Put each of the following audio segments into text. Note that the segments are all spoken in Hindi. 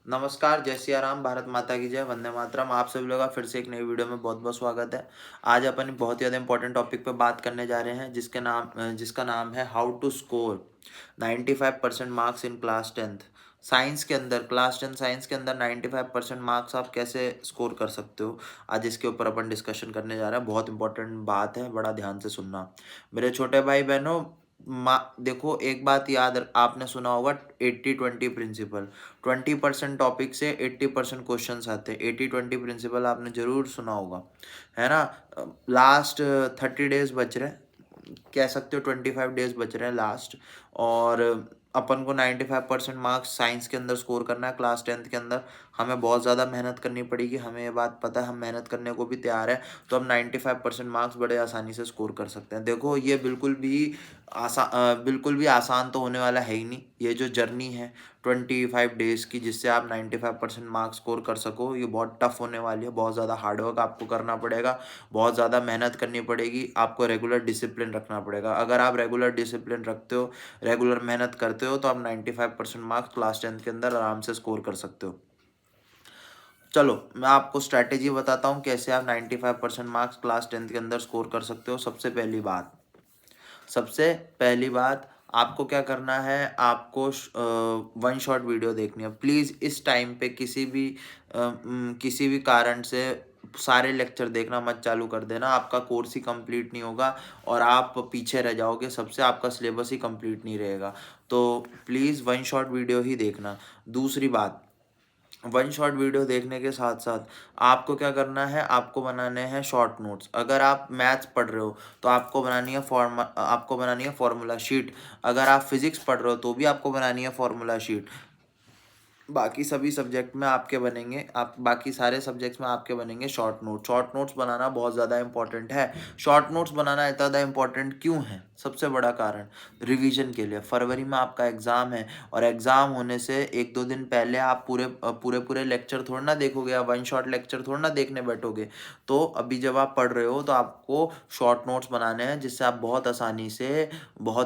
नमस्कार, जय सिया राम, भारत माता की जय, वंदे मातरम। आप सभी लोग का फिर से एक नई वीडियो में बहुत बहुत स्वागत है। आज अपन एक बहुत ही ज़्यादा इंपॉर्टेंट टॉपिक पे बात करने जा रहे हैं जिसका नाम है how to score 95% marks in class tenth. Science के अंदर क्लास 10 साइंस के अंदर 95% मार्क्स आप कैसे स्कोर कर सकते हो। आज इसके ऊपर अपन डिस्कशन करने जा रहे हैं। बहुत इंपॉर्टेंट बात है, बड़ा ध्यान से सुनना मेरे छोटे भाई बहनों। देखो, एक बात याद आपने सुना होगा, 80-20 प्रिंसिपल। 20% टॉपिक से 80% क्वेश्चन आते हैं। 80-20 प्रिंसिपल आपने जरूर सुना होगा, है ना। लास्ट 30 डेज बच रहे, कह सकते हो 25 डेज बच रहे हैं लास्ट। और अपन को 95% मार्क्स साइंस के अंदर स्कोर करना है क्लास 10th के अंदर। हमें बहुत ज़्यादा मेहनत करनी पड़ेगी, हमें ये बात पता है, हम मेहनत करने को भी तैयार है। तो हम 95% मार्क्स बड़े आसानी से स्कोर कर सकते हैं। देखो, ये बिल्कुल भी आसान तो होने वाला है ही नहीं। ये जो जर्नी है 25 डेज की, जिससे आप 95% मार्क्स स्कोर कर सको, ये बहुत टफ होने वाली है। बहुत ज़्यादा हार्डवर्क आपको करना पड़ेगा, बहुत ज़्यादा मेहनत करनी पड़ेगी, आपको रेगुलर डिसिप्लिन रखना पड़ेगा। अगर आप रेगुलर डिसिप्लिन रखते हो, रेगुलर मेहनत करते हो, तो आप 95% मार्क्स क्लास 10th के अंदर आराम से स्कोर कर सकते हो। चलो, मैं आपको स्ट्रैटेजी बताता हूँ कैसे आप 95% मार्क्स क्लास 10th के अंदर स्कोर कर सकते हो। सबसे पहली बात, आपको क्या करना है, आपको वन शॉट वीडियो देखनी है। प्लीज़ इस टाइम पे किसी भी कारण से सारे लेक्चर देखना मत चालू कर देना। आपका कोर्स ही कंप्लीट नहीं होगा और आप पीछे रह जाओगे सबसे, आपका सिलेबस ही कंप्लीट नहीं रहेगा। तो प्लीज़ वन शॉट वीडियो ही देखना। दूसरी बात, वन शॉट वीडियो देखने के साथ साथ आपको क्या करना है, आपको बनाने हैं शॉर्ट नोट्स। अगर आप मैथ्स पढ़ रहे हो तो आपको बनानी है फॉर्मूला शीट। अगर आप फिजिक्स पढ़ रहे हो तो भी आपको बनानी है फॉर्मूला शीट। बाकी सभी सब्जेक्ट में आपके बनेंगे, आप बाकी सारे सब्जेक्ट्स में आपके बनेंगे शॉर्ट नोट्स बनाना बहुत ज़्यादा इंपॉर्टेंट है। शॉर्ट नोट्स बनाना इतना ज़्यादा इंपॉर्टेंट क्यों है? सबसे बड़ा कारण, रिवीजन के लिए। फरवरी में आपका एग्ज़ाम है और एग्ज़ाम होने से एक दो दिन पहले आप पूरे लेक्चर थोड़ा ना देखोगे, या वन शॉट लेक्चर थोड़ा ना देखने बैठोगे। तो अभी जब आप पढ़ रहे हो तो आपको शॉर्ट नोट्स बनाने हैं, जिससे आप बहुत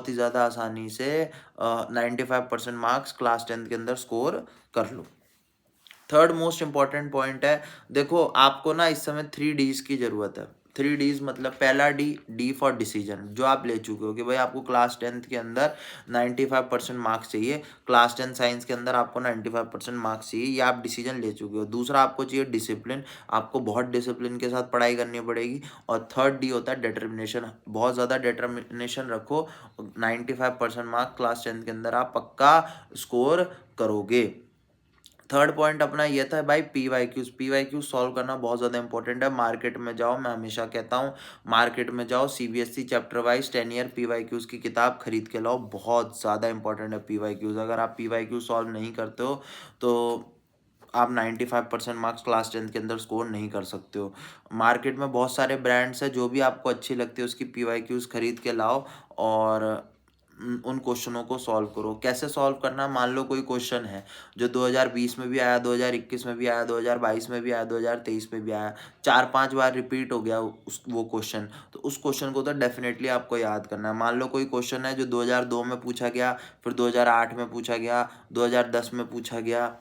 ही ज़्यादा आसानी से 95% मार्क्स क्लास 10th के अंदर स्कोर कर लो। थर्ड मोस्ट इंपॉर्टेंट पॉइंट है, देखो आपको ना इस समय 3 Ds की ज़रूरत है। 3 Ds मतलब पहला डी फॉर डिसीजन, जो आप ले चुके हो कि भाई आपको क्लास 10th के अंदर 95% मार्क्स चाहिए। क्लास 10 साइंस के अंदर आपको 95% मार्क्स चाहिए, ये आप डिसीजन ले चुके हो। दूसरा, आपको चाहिए डिसिप्लिन, आपको बहुत डिसिप्लिन के साथ पढ़ाई करनी पड़ेगी। और थर्ड डी होता है डिटर्मिनेशन, बहुत ज़्यादा डिटर्मिनेशन रखो। 95% मार्क्स क्लास 10th के अंदर आप पक्का स्कोर करोगे। थर्ड पॉइंट अपना ये था भाई, पी वाई क्यूज सॉल्व करना बहुत ज़्यादा इंपॉर्टेंट है। मार्केट में जाओ, मैं हमेशा कहता हूँ मार्केट में जाओ, CBSE chapter wise 10 year P Y Qs की किताब खरीद के लाओ। बहुत ज़्यादा इंपॉर्टेंट है पी वाई क्यूज। अगर आप पी वाई क्यूज सॉल्व नहीं करते हो तो आप 95% मार्क्स क्लास 10th के अंदर स्कोर नहीं कर सकते हो। मार्केट में बहुत सारे ब्रांड्स हैं, जो भी आपको अच्छी लगती है उसकी पी वाई क्यूज खरीद के लाओ और उन क्वेश्चनों को सॉल्व करो। कैसे सॉल्व करना, मान लो कोई क्वेश्चन है जो 2020 में भी आया, 2021 में भी आया, 2022 में भी आया, 2023 में भी आया, 4-5 बार रिपीट हो गया वो क्वेश्चन, तो उस क्वेश्चन को तो डेफिनेटली आपको याद करना है। मान लो कोई क्वेश्चन है जो 2002 में पूछा गया, फिर 2008 में पूछा गया, 2010 में पूछा गया,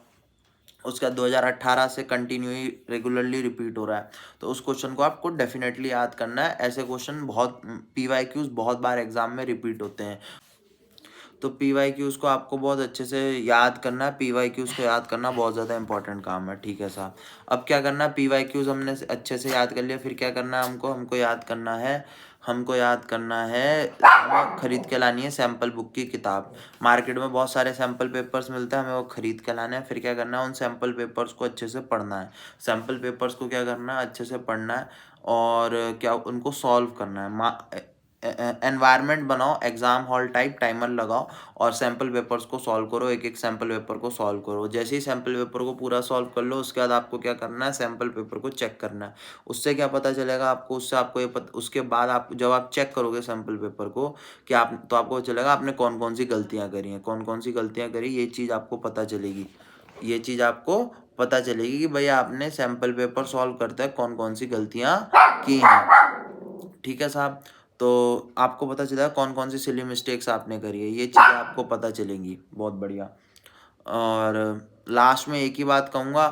उसका 2018 से कंटिन्यू रेगुलरली रिपीट हो रहा है, तो उस क्वेश्चन को आपको डेफिनेटली याद करना है। ऐसे क्वेश्चन बहुत पी वाई क्यूज बहुत बार एग्जाम में रिपीट होते हैं, तो पी वाई क्यूज़ को आपको बहुत अच्छे से याद करना है। पी वाई क्यूज़ को याद करना बहुत ज़्यादा इंपॉर्टेंट काम है, ठीक है साहब। अब क्या करना है, पी वाई क्यूज़ हमने अच्छे से याद कर लिया, फिर क्या करना है हमको याद करना है, हमें खरीद के लानी है सैम्पल बुक की किताब। मार्केट में बहुत सारे सैम्पल पेपर्स मिलते हैं, हमें वो खरीद के लाना है। फिर क्या करना है, उन सैम्पल पेपर्स को अच्छे से पढ़ना है। सैम्पल पेपर्स को क्या करना है, अच्छे से पढ़ना है और क्या उनको सॉल्व करना है। एनवायरनमेंट बनाओ, एग्जाम हॉल टाइप टाइमर लगाओ और सैम्पल पेपर्स को सॉल्व करो। एक एक सैम्पल पेपर को सॉल्व करो। जैसे ही सैम्पल पेपर को पूरा सॉल्व कर लो, उसके बाद आपको क्या करना है, सैम्पल पेपर को चेक करना है। उससे क्या पता चलेगा आपको, उसके बाद आप जब आप चेक करोगे सैम्पल पेपर को, कि आप तो आपको चलेगा आपने कौन कौन सी गलतियाँ करी हैं, कौन कौन सी गलतियाँ करी, ये चीज़ आपको पता चलेगी। कि भाई आपने सैम्पल पेपर सॉल्व करते हैं कौन कौन सी गलतियाँ की हैं, ठीक है साहब। तो आपको पता चलेगा कौन कौन सी सिली मिस्टेक्स आपने करी है, ये चीज़ें आपको पता चलेंगी। बहुत बढ़िया। और लास्ट में एक ही बात कहूँगा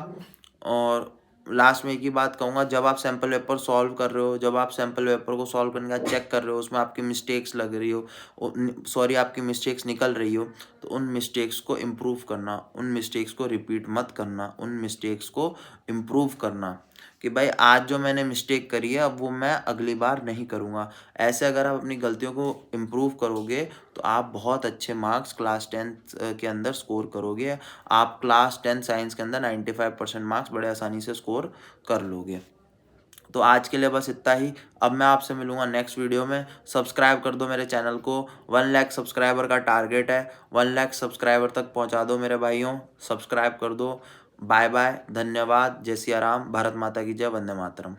और लास्ट में एक ही बात कहूँगा, जब आप सैंपल पेपर सॉल्व कर रहे हो, जब आप सैंपल पेपर को सॉल्व करने के बाद चेक कर रहे हो, उसमें आपकी मिस्टेक्स लग रही हो, सॉरी आपकी मिस्टेक्स निकल रही हो, तो उन मिस्टेक्स को इम्प्रूव करना, उन मिस्टेक्स को रिपीट मत करना, उन मिस्टेक्स को इम्प्रूव करना कि भाई आज जो मैंने मिस्टेक करी है अब वो मैं अगली बार नहीं करूँगा। ऐसे अगर आप अपनी गलतियों को इम्प्रूव करोगे तो आप बहुत अच्छे मार्क्स क्लास 10th के अंदर स्कोर करोगे। आप क्लास 10 साइंस के अंदर 95% मार्क्स बड़े आसानी से स्कोर कर लोगे। तो आज के लिए बस इतना ही। अब मैं आपसे मिलूंगा नेक्स्ट वीडियो में। सब्सक्राइब कर दो मेरे चैनल को। 1 लाख सब्सक्राइबर का टारगेट है। 1 लाख सब्सक्राइबर तक पहुंचा दो मेरे भाइयों। सब्सक्राइब कर दो। बाय बाय, धन्यवाद, जय सिया राम, भारत माता की जय, वंदे मातरम।